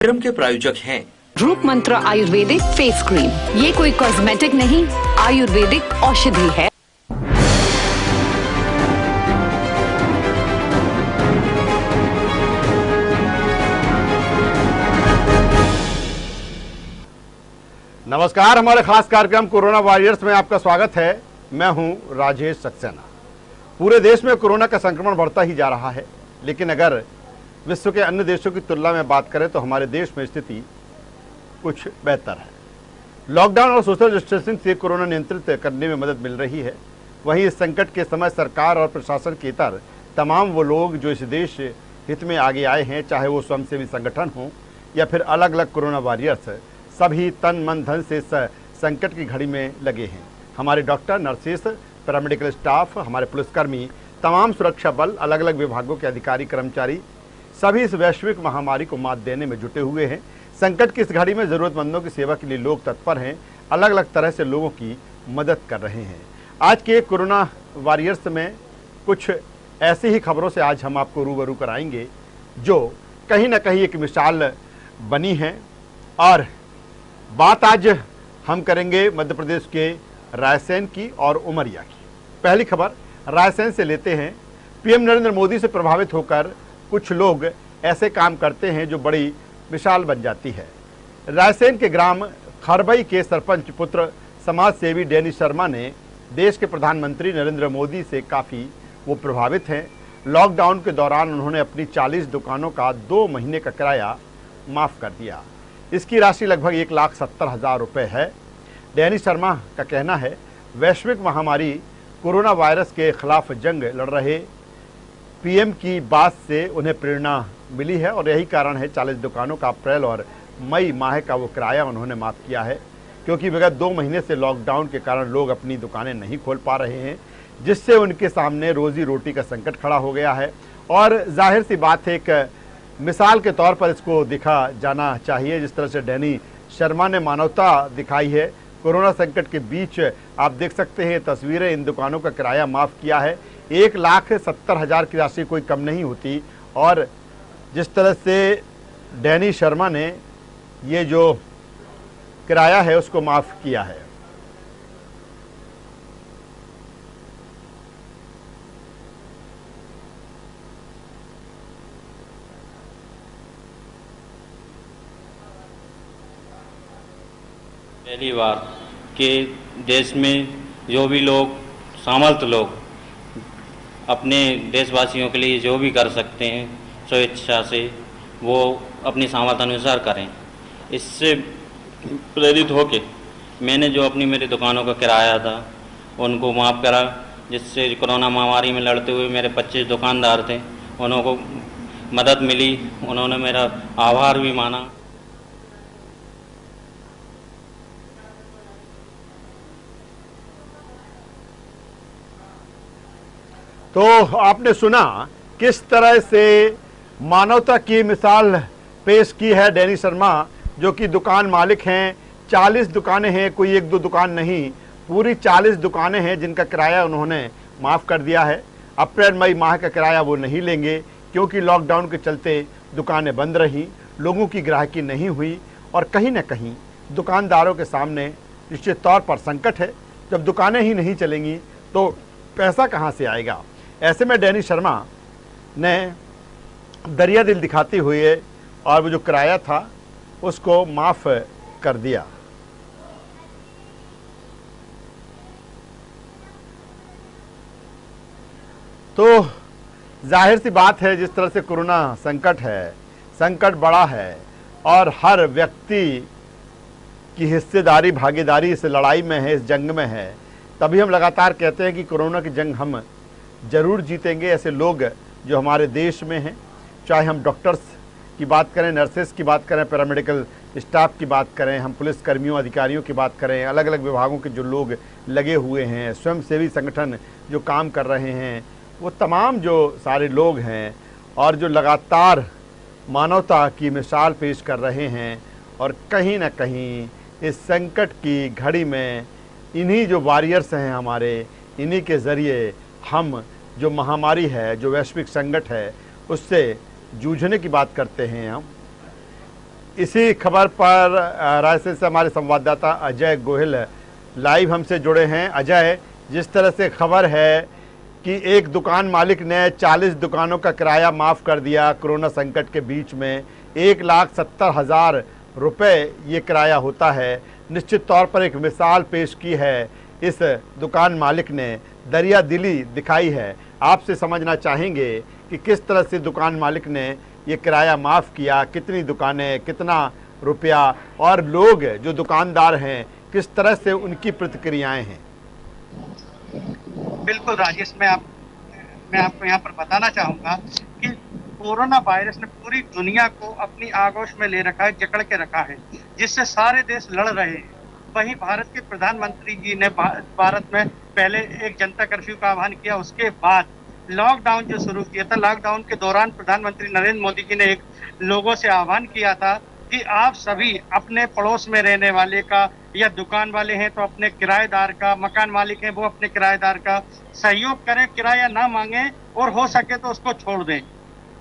कार्यक्रम के प्रायोजक हैं रूप मंत्र आयुर्वेदिक फेस क्रीम। ये कोई कॉस्मेटिक नहीं, आयुर्वेदिक औषधि है। नमस्कार, हमारे खास कार्यक्रम कोरोना वॉरियर्स में आपका स्वागत है। मैं हूं राजेश सक्सेना। पूरे देश में कोरोना का संक्रमण बढ़ता ही जा रहा है, लेकिन अगर विश्व के अन्य देशों की तुलना में बात करें तो हमारे देश में स्थिति कुछ बेहतर है। लॉकडाउन और सोशल डिस्टेंसिंग से कोरोना नियंत्रित करने में मदद मिल रही है। वहीं इस संकट के समय सरकार और प्रशासन के इतर तमाम वो लोग जो इस देश हित में आगे आए हैं, चाहे वो स्वयंसेवी संगठन हों या फिर अलग अलग कोरोना वॉरियर्स, सभी तन मन धन से इस संकट की घड़ी में लगे हैं। हमारे डॉक्टर, नर्सेस, पैरामेडिकल स्टाफ, हमारे पुलिसकर्मी, तमाम सुरक्षा बल, अलग अलग विभागों के अधिकारी, कर्मचारी सभी इस वैश्विक महामारी को मात देने में जुटे हुए हैं। संकट की इस घड़ी में ज़रूरतमंदों की सेवा के लिए लोग तत्पर हैं, अलग अलग तरह से लोगों की मदद कर रहे हैं। आज के कोरोना वॉरियर्स में कुछ ऐसी ही खबरों से आज हम आपको रूबरू कराएंगे जो कहीं ना कहीं एक मिसाल बनी है। और बात आज हम करेंगे मध्य प्रदेश के रायसेन की और उमरिया की। पहली खबर रायसेन से लेते हैं। पीएम नरेंद्र मोदी से प्रभावित होकर कुछ लोग ऐसे काम करते हैं जो बड़ी मिसाल बन जाती है। रायसेन के ग्राम खरबई के सरपंच पुत्र समाज सेवी डैनी शर्मा ने देश के प्रधानमंत्री नरेंद्र मोदी से काफ़ी वो प्रभावित हैं। लॉकडाउन के दौरान उन्होंने अपनी 40 दुकानों का 2 महीने का किराया माफ़ कर दिया। इसकी राशि लगभग 1,70,000 रुपये है। डैनी शर्मा का कहना है, वैश्विक महामारी कोरोना वायरस के खिलाफ जंग लड़ रहे पीएम की बात से उन्हें प्रेरणा मिली है और यही कारण है 40 दुकानों का अप्रैल और मई माह का वो किराया उन्होंने माफ़ किया है, क्योंकि विगत 2 महीने से लॉकडाउन के कारण लोग अपनी दुकानें नहीं खोल पा रहे हैं, जिससे उनके सामने रोज़ी रोटी का संकट खड़ा हो गया है। और जाहिर सी बात है, एक मिसाल के तौर पर इसको दिखा जाना चाहिए। जिस तरह से डैनी शर्मा ने मानवता दिखाई है कोरोना संकट के बीच, आप देख सकते हैं तस्वीरें, इन दुकानों का किराया माफ़ किया है। 1,70,000 की राशि कोई कम नहीं होती। और जिस तरह से डैनी शर्मा ने ये जो किराया है उसको माफ़ किया है। पहली बार कि देश में जो भी लोग सामर्थ्य लोग अपने देशवासियों के लिए जो भी कर सकते हैं स्वेच्छा से, वो अपनी सामर्थ्य अनुसार करें। इससे प्रेरित होके मैंने जो अपनी मेरी दुकानों का किराया था उनको माफ़ करा, जिससे कोरोना महामारी में लड़ते हुए मेरे 25 दुकानदार थे, उनको मदद मिली, उन्होंने मेरा आभार भी माना। तो आपने सुना किस तरह से मानवता की मिसाल पेश की है डैनी शर्मा, जो कि दुकान मालिक हैं। 40 दुकानें हैं, कोई 1-2 दुकान नहीं, पूरी 40 दुकानें हैं जिनका किराया उन्होंने माफ़ कर दिया है। अप्रैल मई माह का किराया वो नहीं लेंगे, क्योंकि लॉकडाउन के चलते दुकानें बंद रहीं, लोगों की ग्राहकी नहीं हुई और कहीं ना कहीं दुकानदारों के सामने निश्चित तौर पर संकट है। जब दुकानें ही नहीं चलेंगी तो पैसा कहाँ से आएगा। ऐसे में डैनी शर्मा ने दरिया दिल दिखाते हुए और वो जो किराया था उसको माफ़ कर दिया। तो जाहिर सी बात है, जिस तरह से कोरोना संकट है, संकट बड़ा है और हर व्यक्ति की हिस्सेदारी, भागीदारी इस लड़ाई में है, इस जंग में है। तभी हम लगातार कहते हैं कि कोरोना की जंग हम ज़रूर जीतेंगे। ऐसे लोग जो हमारे देश में हैं, चाहे हम डॉक्टर्स की बात करें, नर्सेस की बात करें, पैरामेडिकल स्टाफ की बात करें, हम पुलिस कर्मियों, अधिकारियों की बात करें, अलग अलग विभागों के जो लोग लगे हुए हैं, स्वयंसेवी संगठन जो काम कर रहे हैं, वो तमाम जो सारे लोग हैं और जो लगातार मानवता की मिसाल पेश कर रहे हैं। और कहीं ना कहीं इस संकट की घड़ी में इन्हीं जो वॉरियर्स हैं हमारे, इन्हीं के ज़रिए हम जो महामारी है, जो वैश्विक संकट है, उससे जूझने की बात करते हैं हम। इसी खबर पर रायसेन से हमारे संवाददाता अजय गोहिल लाइव हमसे जुड़े हैं। अजय, जिस तरह से खबर है कि एक दुकान मालिक ने 40 दुकानों का किराया माफ़ कर दिया कोरोना संकट के बीच में, 1,70,000 रुपये ये किराया होता है, निश्चित तौर पर एक मिसाल पेश की है इस दुकान मालिक ने, दरिया दिली दिखाई है। आपसे समझना चाहेंगे कि किस तरह से दुकान मालिक ने ये किराया माफ़ किया, कितनी दुकानें, कितना रुपया, और लोग जो दुकानदार हैं किस तरह से उनकी प्रतिक्रियाएं हैं। बिल्कुल राजेश, मैं आपको यहाँ पर बताना चाहूंगा कि कोरोना वायरस ने पूरी दुनिया को अपनी आगोश में ले रखा है, जकड़ के रखा है, जिससे सारे देश लड़ रहे हैं। वहीं भारत के प्रधानमंत्री जी ने भारत में पहले एक जनता कर्फ्यू का आह्वान किया, उसके बाद लॉकडाउन जो शुरू किया था, लॉकडाउन के दौरान प्रधानमंत्री नरेंद्र मोदी जी ने एक लोगों से आह्वान किया था कि आप सभी अपने पड़ोस में रहने वाले का, या दुकान वाले हैं तो अपने किराएदार का, मकान मालिक हैं वो अपने किराएदार का सहयोग करें, किराया ना मांगें और हो सके तो उसको छोड़ दें।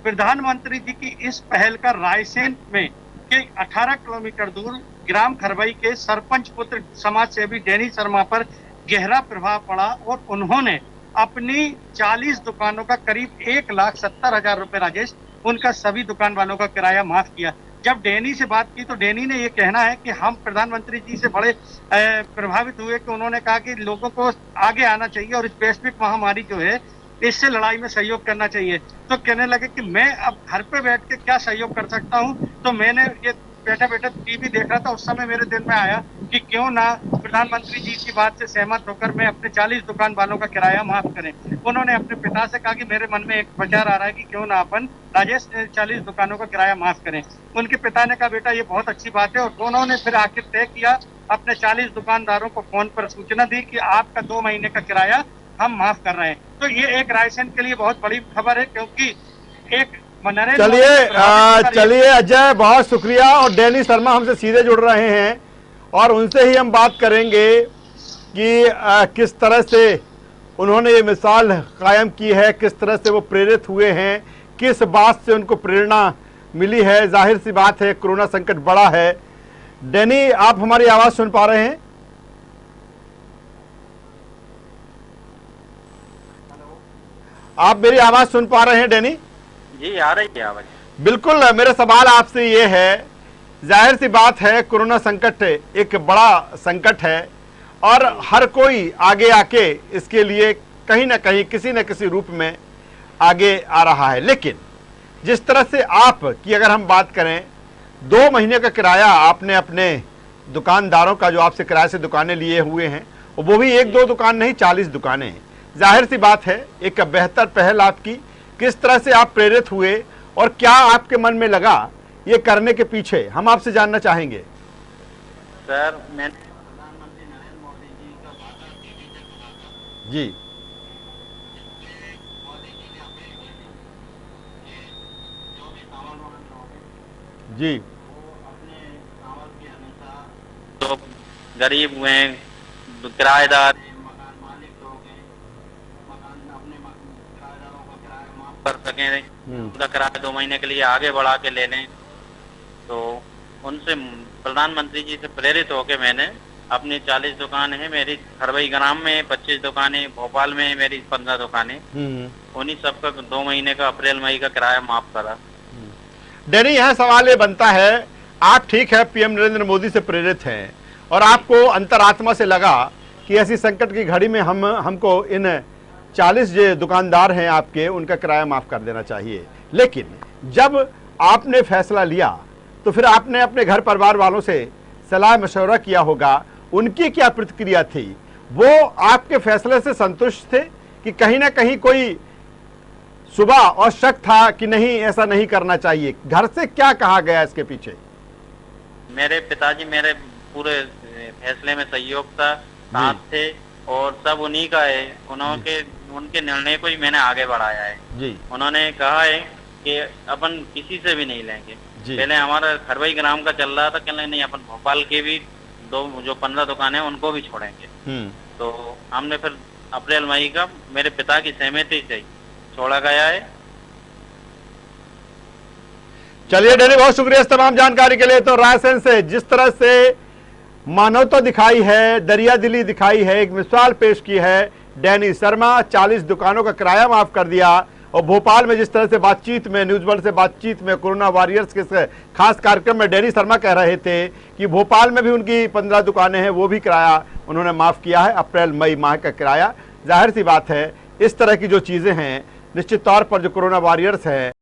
प्रधानमंत्री जी की इस पहल का रायसेन में के 18 किलोमीटर दूर ग्राम खरबई के सरपंच पुत्र समाज सेवी डैनी शर्मा पर गहरा प्रभाव पड़ा और उन्होंने अपनी 40 दुकानों का करीब 1,70,000 रुपए राजेश, उनका सभी दुकान वालों का किराया माफ किया। जब डैनी से बात की तो डैनी ने ये कहना है कि हम प्रधानमंत्री जी से बड़े प्रभावित हुए कि उन्होंने कहा कि लोगों को आगे आना चाहिए और इस वैश्विक महामारी जो है इससे लड़ाई में सहयोग करना चाहिए। तो कहने लगे कि मैं अब घर पे बैठ के क्या सहयोग कर सकता हूँ। तो मैंने ये बैठा बैठा टीवी देख रहा था, उस समय मेरे दिल में आया कि क्यों ना प्रधानमंत्री जी की बात से सहमत होकर मैं अपने 40 दुकान वालों का किराया माफ करें। उन्होंने अपने पिता से कहा कि मेरे मन में एक विचार आ रहा है कि क्यों ना अपन राजेश 40 दुकानों का किराया माफ करें। उनके पिता ने कहा बेटा ये बहुत अच्छी बात है, और दोनों ने फिर आखिर तय किया, अपने 40 दुकानदारों को फोन पर सूचना दी कि आपका 2 महीने का किराया हम माफ कर रहे हैं। तो ये एक रायसेन के लिए बहुत बड़ी खबर है, क्योंकि एक चलिए अजय, बहुत शुक्रिया। और डैनी शर्मा हमसे सीधे जुड़ रहे हैं और उनसे ही हम बात करेंगे कि किस तरह से उन्होंने ये मिसाल कायम की है, किस तरह से वो प्रेरित हुए हैं, किस बात से उनको प्रेरणा मिली है। जाहिर सी बात है कोरोना संकट बड़ा है। डैनी, आप हमारी आवाज सुन पा रहे हैं? आप मेरी आवाज सुन पा रहे हैं डैनी? जी आ रही है आवाज। बिल्कुल, मेरा सवाल आपसे ये है, जाहिर सी बात है कोरोना संकट एक बड़ा संकट है और हर कोई आगे आके इसके लिए कहीं ना कहीं किसी न किसी रूप में आगे आ रहा है। लेकिन जिस तरह से आप की अगर हम बात करें, 2 महीने का किराया आपने अपने दुकानदारों का, जो आपसे किराए से दुकानें लिए हुए हैं, वो भी 1-2 दुकान नहीं, 40 दुकानें हैं। जाहिर सी बात है एक बेहतर पहल आपकी। किस तरह से आप प्रेरित हुए और क्या आपके मन में लगा ये करने के पीछे, हम आपसे जानना चाहेंगे। सर, मैंने प्रधानमंत्री नरेंद्र मोदी जी का जी मोदी जी ने अपील की थी कि जो भी सामर्थ्यवान लोग हैं जी वो अपने सामर्थ्य के अनुसार, जो गरीब हुए हैं, किराएदार, मकान मालिक लोग हैं, मकान अपने किराएदारों का किराया माफ कर सकें, उनका किराया 2 महीने के लिए आगे बढ़ा के ले लें। तो उनसे प्रधानमंत्री जी से प्रेरित होकर मैंने अपनी 40 दुकान है मेरी, खरबई ग्राम में 25 दुकानें, भोपाल में मेरी 15 दुकानें, उन्हीं सबका 2 महीने का अप्रैल मई का किराया माफ करा। डैनी, यह सवाल ये बनता है, आप ठीक है पीएम नरेंद्र मोदी से प्रेरित हैं और आपको अंतरात्मा से लगा कि ऐसी संकट की घड़ी में हमको इन 40 जो दुकानदार हैं आपके, उनका किराया माफ कर देना चाहिए। लेकिन जब आपने फैसला लिया तो फिर आपने अपने घर परिवार वालों से सलाह मशवरा किया होगा, उनकी क्या प्रतिक्रिया थी? वो आपके फैसले से संतुष्ट थे कि कहीं ना कहीं कोई सुबह और शक था कि नहीं ऐसा नहीं करना चाहिए? घर से क्या कहा गया इसके पीछे? मेरे पिताजी मेरे पूरे फैसले में सहयोग था, साथ थे, और सब उन्हीं का है। उनके निर्णय को ही मैंने आगे बढ़ाया है जी। उन्होंने कहा है कि अपन किसी से भी नहीं लेंगे। पहले हमारा खरबई ग्राम का चल रहा था, कहने नहीं अपन भोपाल के भी जो 15 दुकानें उनको भी छोड़ेंगे। तो हमने फिर अप्रैल मई का मेरे पिता की सहमति से छोड़ा गया है। चलिए डैनी, बहुत शुक्रिया इस तमाम जानकारी के लिए। तो रायसेन से जिस तरह से मानवता दिखाई है, दरिया दिली दिखाई है, एक मिसाल पेश की है डैनी शर्मा, 40 दुकानों का किराया माफ कर दिया। और भोपाल में जिस तरह से बातचीत में, न्यूज वर्ल्ड से बातचीत में, कोरोना वॉरियर्स के खास कार्यक्रम में डैनी शर्मा कह रहे थे कि भोपाल में भी उनकी 15 दुकानें हैं, वो भी किराया उन्होंने माफ किया है, अप्रैल मई माह का किराया। जाहिर सी बात है, इस तरह की जो चीजें हैं निश्चित तौर पर जो कोरोना वॉरियर्स हैं